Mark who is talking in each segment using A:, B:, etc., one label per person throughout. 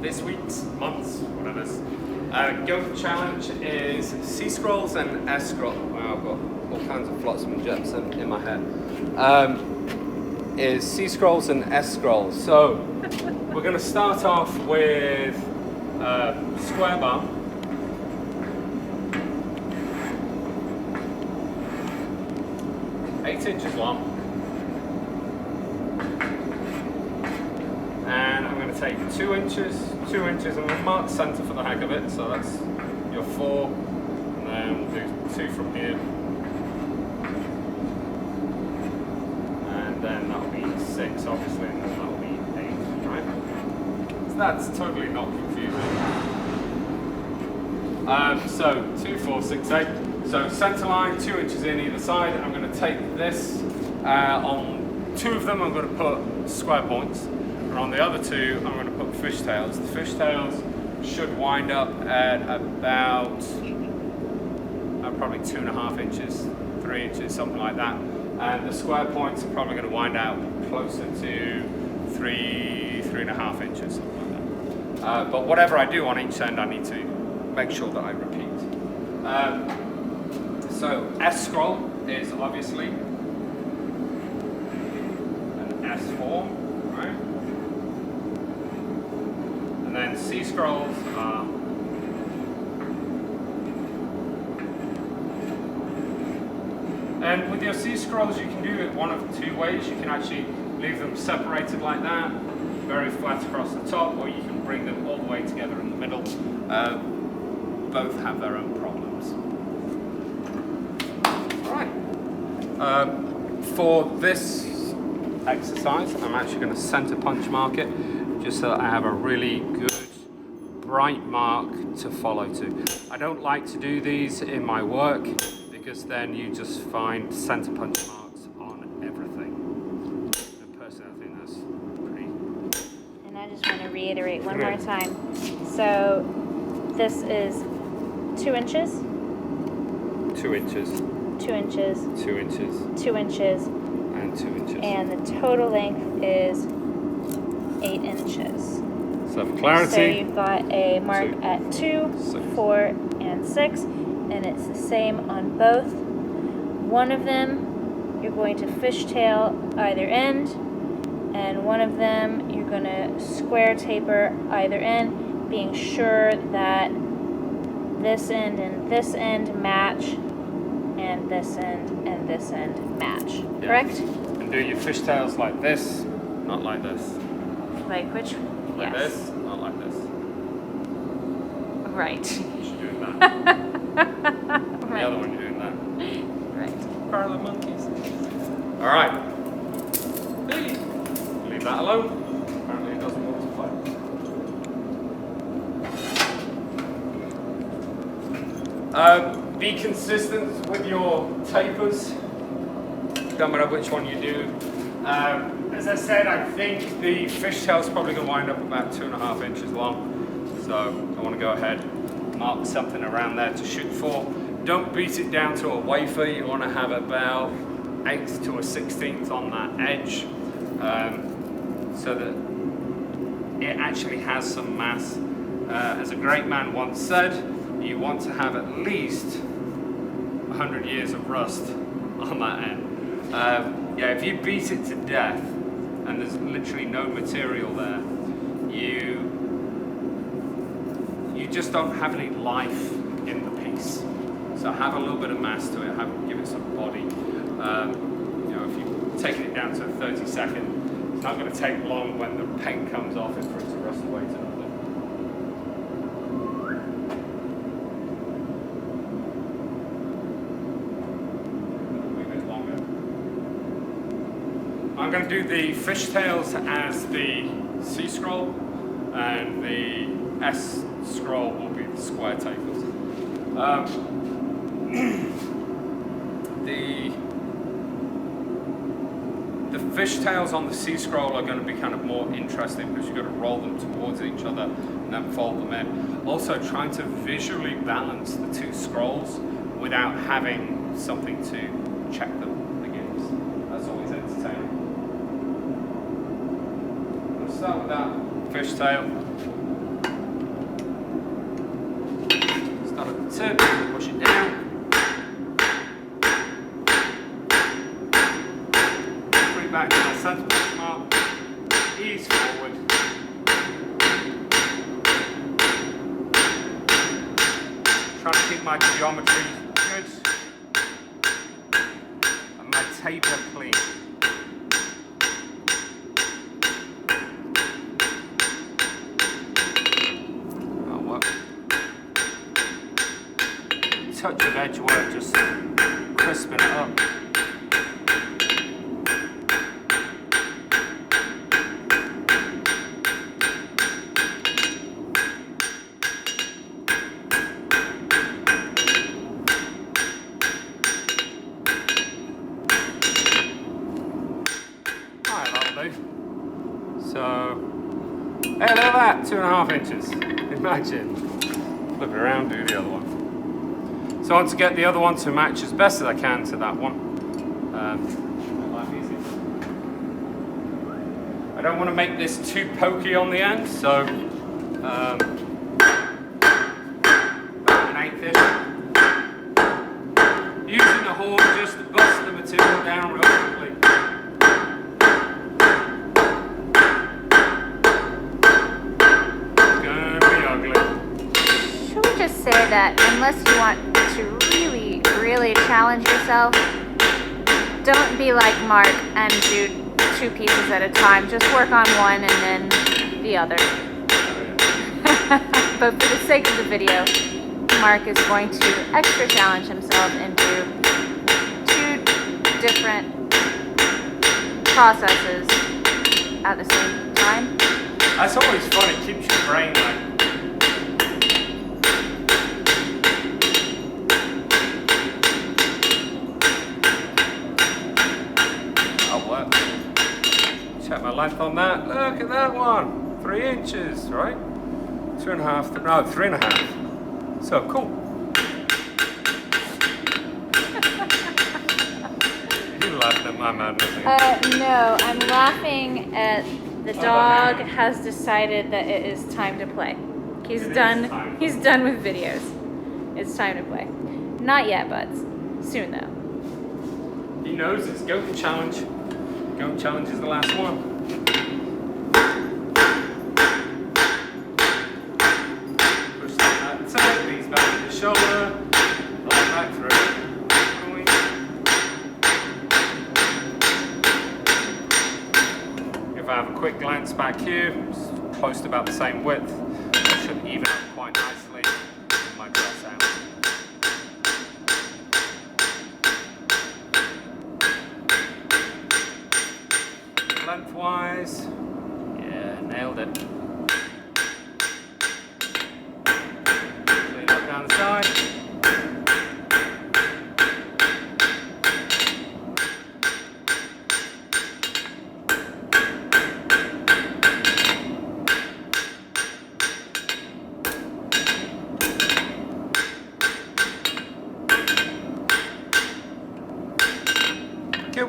A: this week's, month's, whatever's go challenge is C.scrolls and S.scroll. Wow, I've got all kinds of flotsam and jetsam in my head. Is C.scrolls and S.scrolls. So we're going to start off with square bar. Eight inches long. And I'm going to take 2 inches, I'm going to mark center for the heck of it, so that's your 4, and then we'll do 2 from here. And then that'll be 6, obviously, and then that'll be 8, right? So that's totally not confusing. So 2, 4, 6, 8. So center line, 2 inches in either side. I'm going to take this, on 2 of them I'm going to put square points. And on the other 2, I'm going to put fishtails. The fishtails should wind up at about probably 2.5 inches, 3 inches, something like that. And the square points are probably going to wind out closer to 3.5 inches, something like that. But whatever I do on each end, I need to make sure that I repeat. So S.scroll is obviously an S form, right? And then C.scrolls are and with your C.scrolls you can do it one of 2 ways. You can actually leave them separated like that, very flat across the top, or you can bring them all the way together in the middle. Both have their own problems. Alright. For this exercise, I'm actually going to center punch mark it, just so that I have a really good bright mark to follow to. I don't like to do these in my work because then you just find center punch marks on everything. And personally, I think that's pretty.
B: And I just want to reiterate one more time. So this is 2 inches,
A: 2 inches,
B: 2 inches,
A: 2 inches,
B: 2 inches,
A: and 2 inches.
B: and the total length is 8 inches.
A: So for clarity,
B: so you've got a mark
A: 2,
B: at 2,
A: 6.
B: 4, and 6, and it's the same on both. One of them you're going to fishtail either end, and one of them you're going to square taper either end, being sure that this end and this end match, and this end and this end match.
A: Yeah.
B: Correct?
A: And do your fishtails like this, not like this.
B: Like which?
A: Like
B: Yes.
A: this, not like this.
B: Right.
A: You're doing that.
B: Right.
A: The other one, you're doing that.
B: Right.
A: Parallel monkeys. All right. Leave that alone. Apparently it doesn't want to fight. Be consistent with your tapers. Don't matter which one you do. As I said, I think the fishtail is probably going to wind up about 2.5 inches long. So I want to go ahead, mark something around there to shoot for. Don't beat it down to a wafer. You want to have about 1/8 to 1/16 on that edge, so that it actually has some mass. As a great man once said, you want to have at least 100 years of rust on that end. Yeah, if you beat it to death and there's literally no material there, you just don't have any life in the piece. So have a little bit of mass to it, give it some body. You know, if you're taking it down to 30 seconds, it's not going to take long when the paint comes off it for it to rust away to nothing. I'm going to do the fishtails as the C.scroll, and the S.scroll will be the square tapers. The fishtails on the C.scroll are going to be kind of more interesting because you've got to roll them towards each other and then fold them in. Also trying to visually balance the 2 scrolls without having something to check them against. That's always entertaining. Start with that fishtail. tip, push it down. Bring it back to my center point mark, ease forward. Trying to keep my geometry good and my taper clean. Touch of edge work, just crisping it up. Alright, that'll do. So, hey, look at that, 2.5 inches. Imagine. Flip it around, do the other one. So I want to get the other one to match as best as I can to that one. I don't want to make this too pokey on the end, so about 1/8 inch. Using the horn just to bust the material down real quickly. It's gonna be ugly.
B: Should we just say that unless you want to really challenge yourself, don't be like Mark and do 2 pieces at a time. Just work on one and then the other. But for the sake of the video, Mark is going to extra challenge himself and do 2 different processes at the same time.
A: That's always fun, it keeps your brain like check my length on that. Look at that one. 3 inches, right? 2.5, no, 3.5. So cool. You're laughing at my madness again.
B: No, I'm laughing at the dog has decided that it is time to play. He's done with videos. It's time to play. Not yet, buds. Soon though.
A: He knows it's goat challenge. Goat challenge is the last one. Push that tight, knees back to the shoulder, right back through. If I have a quick glance back here, it's close to about the same width. I should even up quite nicely with my dress out. Lengthwise, yeah, nailed it. Clean up down the side. Thank you.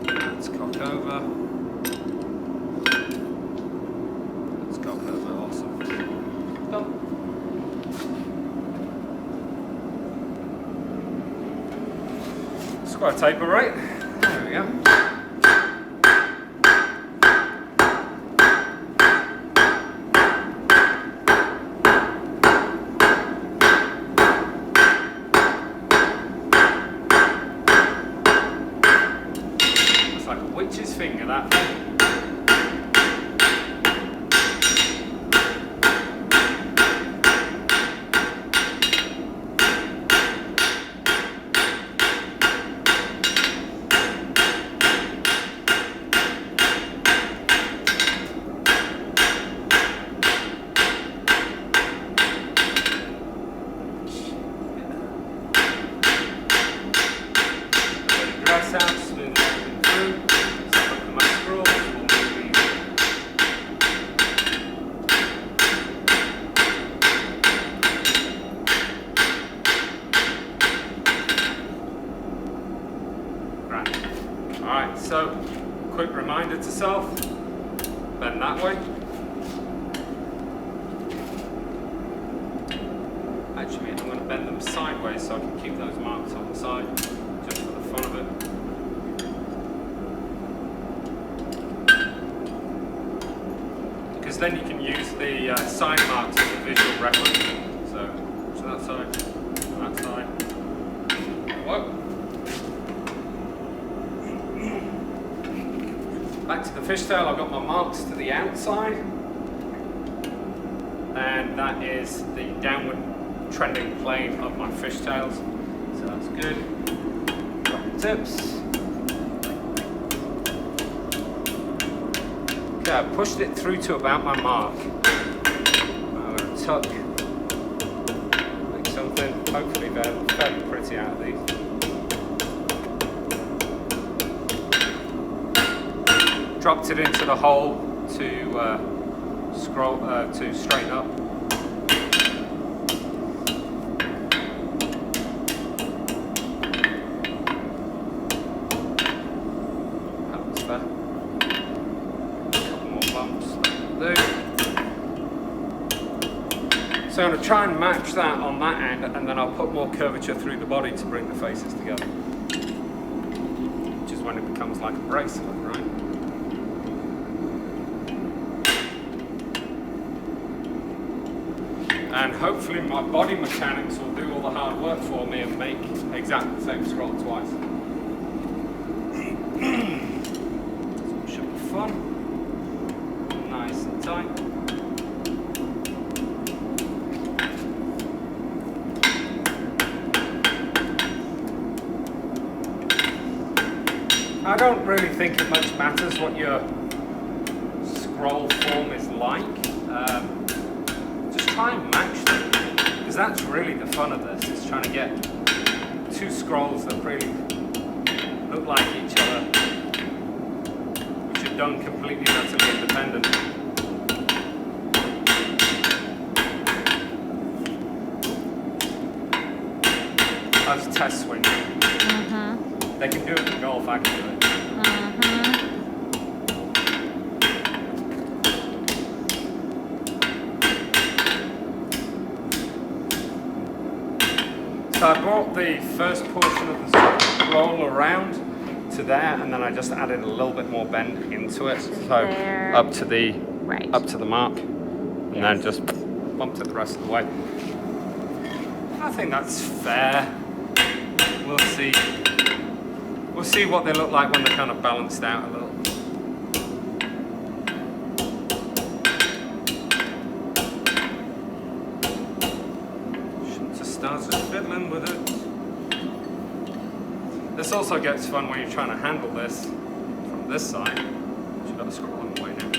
A: Let's cock over. Let's cock over, awesome. Done. Square taper, right? There we go. Like a witch's finger, that thing. Dress out, smooth it through. Step up to my scroll. So, quick reminder to self, bend that way. Actually, I'm going to bend them sideways so I can keep those marks on the side, just for the fun of it. Because then you can use the side marks as a visual reference. So that side, that side. Whoa. Back to the fishtail, I've got my marks to the outside. And that is the downward trending plane of my fishtails. So that's good. Drop the tips. Okay, I pushed it through to about my mark. I'm going to tuck, make something hopefully fairly pretty out of these. Dropped it into the hole to to straighten up. So I'm going to try and match that on that end, and then I'll put more curvature through the body to bring the faces together. Which is when it becomes like a bracelet, right? And hopefully my body mechanics will do all the hard work for me and make exactly the same scroll twice. So it should be fun. Nice and tight. I don't really think it much matters what your scroll form is like. Just try and match them, because that's really the fun of this, is trying to get two scrolls that really look like each other, which are done completely and utterly independent. That's a test swing. They can do it in golf, I can do it. So I brought the first portion of the scroll around to there, and then I just added a little bit more bend into it, so up to the mark, and then just bumped it the rest of the way. I think that's fair. We'll see. We'll see what they look like when they're kind of balanced out a little. Shouldn't have started fiddling with it. This also gets fun when you're trying to handle this from this side. Should have a scroll on the way now.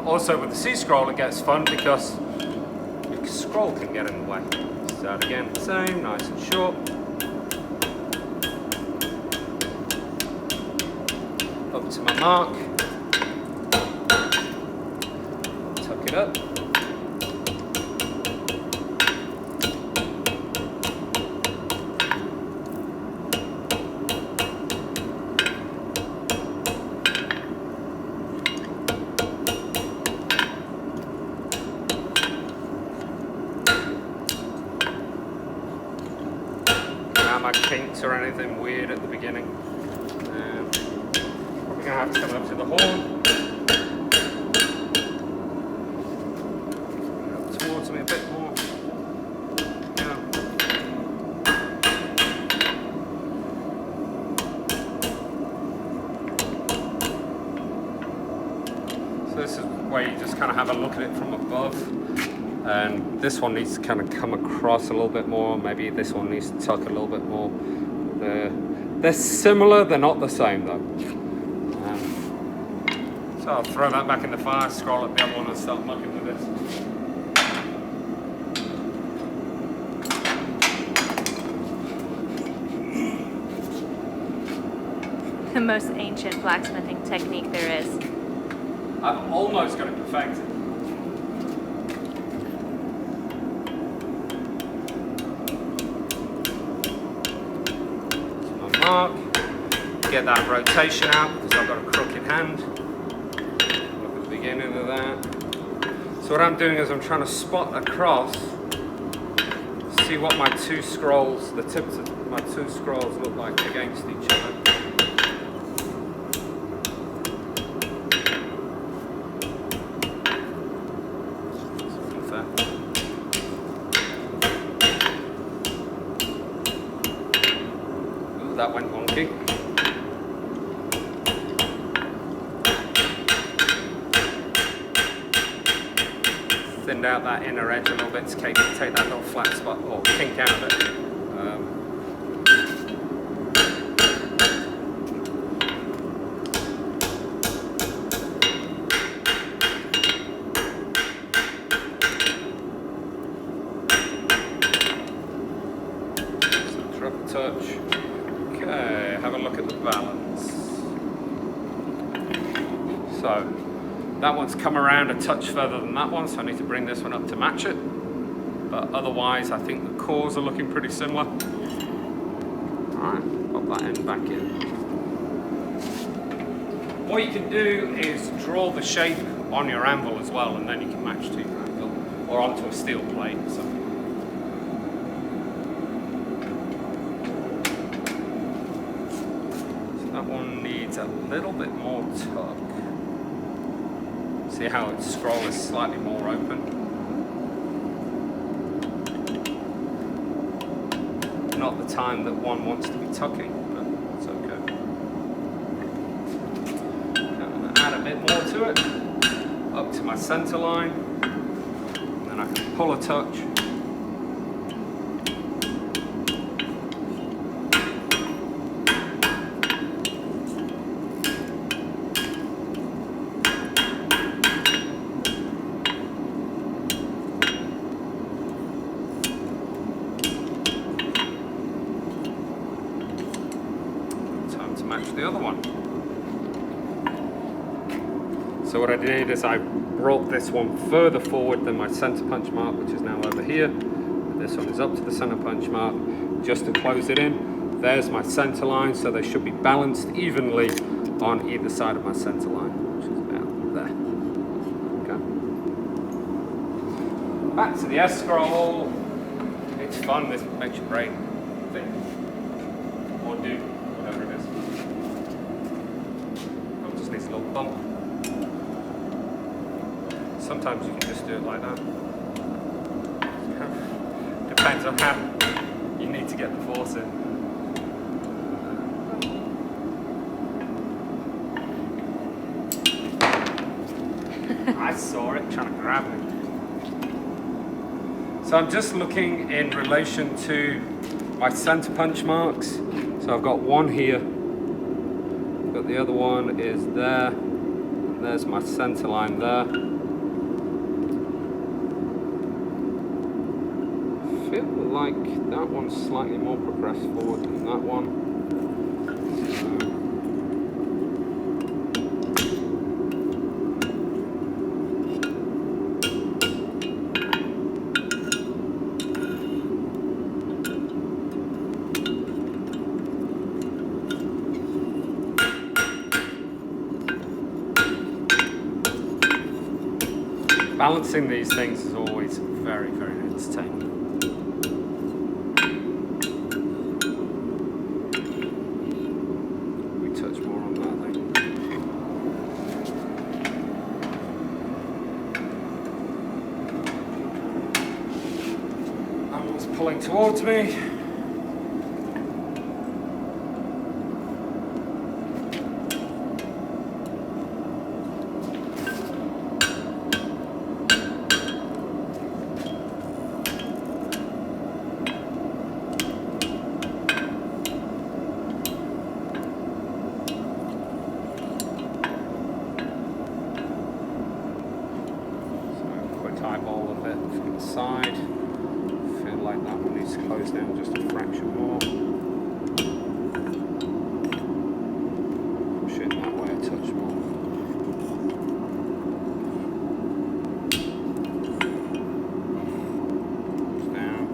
A: Also with the C-scroll it gets fun because your scroll can get in the way. Start again the same, nice and short. Up to my mark. Tuck it up. Kinks or anything weird at the beginning. Probably going to have to come up to the horn. Up towards me a bit more. Yeah. So this is where you just kind of have a look at it from above. And this one needs to kind of come across a little bit more. Maybe this one needs to tuck a little bit more. They're similar, they're not the same though. So I'll throw that back in the fire, scroll up the other one and start mucking with this.
B: The most ancient blacksmithing technique there is.
A: I've almost got it perfected. mark. Get that rotation out because I've got a crooked hand. Look at the beginning of that. So what I'm doing is I'm trying to spot across, see what my two scrolls, the tips of my two scrolls look like against each other. Ooh, that went wonky. Thinned out that inner edge a little bit to take that little flat spot or kink out of it. So drop a touch. Okay, have a look at the balance. So that one's come around a touch further than that one, so I need to bring this one up to match it. But otherwise, I think the cores are looking pretty similar. Alright, pop that end back in. What you can do is draw the shape on your anvil as well, and then you can match to your anvil, or onto a steel plate or something. So that one needs a little bit more tuck. See how its scroll is slightly more open? Not the time that one wants to be tucking, but it's okay. I'm going to add a bit more to it, up to my center line, and then I can pull a touch. Match the other one. So what I did is I brought this one further forward than my center punch mark, which is now over here. This one is up to the center punch mark, just to close it in. There's my center line, so they should be balanced evenly on either side of my center line, which is about there. Okay. Back to the S.C.roll. It's fun, this makes your brain think. Or do, whatever it is. Needs a little bump. Sometimes you can just do it like that. Depends on how you need to get the force in. I saw it trying to grab it. So I'm just looking in relation to my center punch marks. So I've got one here. But the other one is there, and there's my center line there. I feel like that one's slightly more progressed forward than that one. Balancing these things is always very, very entertaining. We touch more on that, I think. That one's pulling towards me. Eyeball of it from the side. Feel like that one needs to close down just a fraction more. Push it that way a touch more. Down.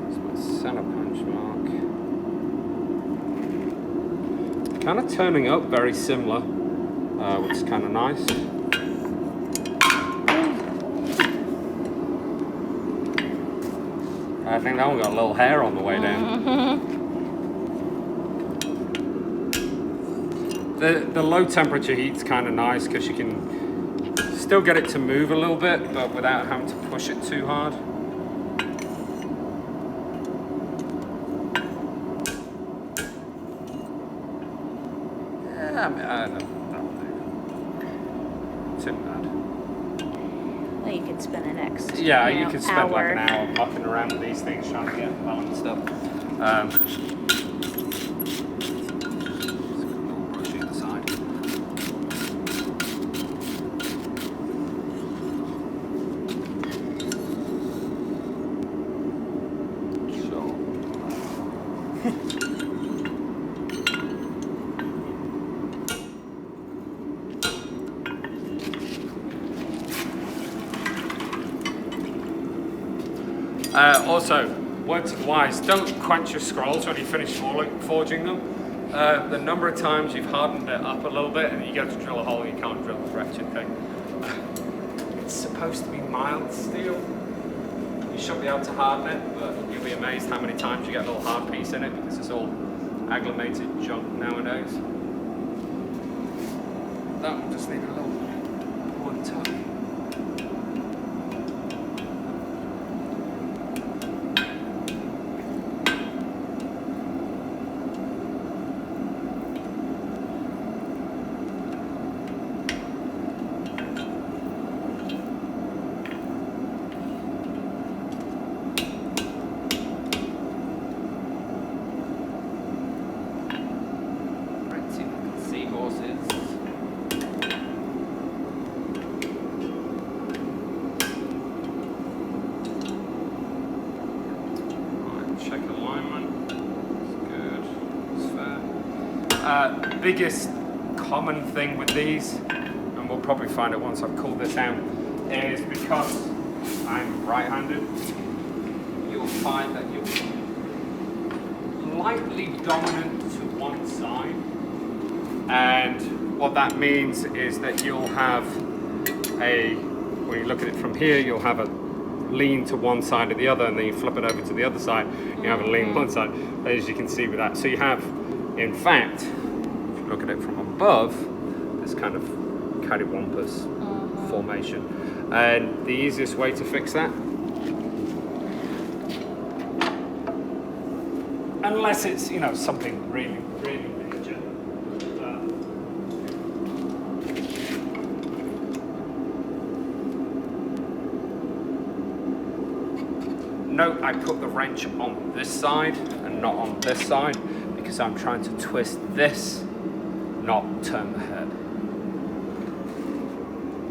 A: That's my center turning up very similar, which is kind of nice. I think that one got a little hair on the way down. The low temperature heat's kind of nice because you can still get it to move a little bit, but without having to push it too hard. Yeah, that'll do. Too bad.
B: Well, you could spend the next
A: You could spend
B: hour.
A: like an hour mucking around with these things trying to get balanced up. Brush either side. Also, words wise, don't quench your scrolls when you finish forging them. The number of times you've hardened it up a little bit and you go to drill a hole and you can't drill the wretched thing. It's supposed to be mild steel. You should be able to harden it, but you'll be amazed how many times you get a little hard piece in it because it's all agglomerated junk nowadays. That one just needed a little one touch. Check alignment. It's good. It's fair. Biggest common thing with these, and we'll probably find it once I've cooled this out, is because I'm right-handed, you'll find that you're lightly dominant to one side. And what that means is that you'll have when you look at it from here, you'll have a lean to one side or the other, and then you flip it over to the other side, you have a lean one side, as you can see with that. So you have, in fact, if you look at it from above, this kind of cattywampus formation. And the easiest way to fix that, unless it's, something really, really major. Note I put the wrench on this side and not on this side because I'm trying to twist this, not turn the head.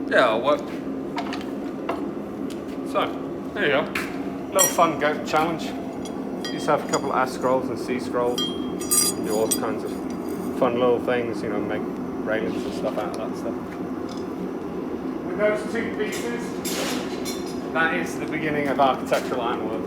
A: Yeah, it'll work. So, there you go. Little fun goat challenge. Used to have a couple of S.C.rolls and C.S.rolls. Do all kinds of fun little things, make railings and stuff out of that stuff. With those two pieces, that is the beginning of architectural ironwork.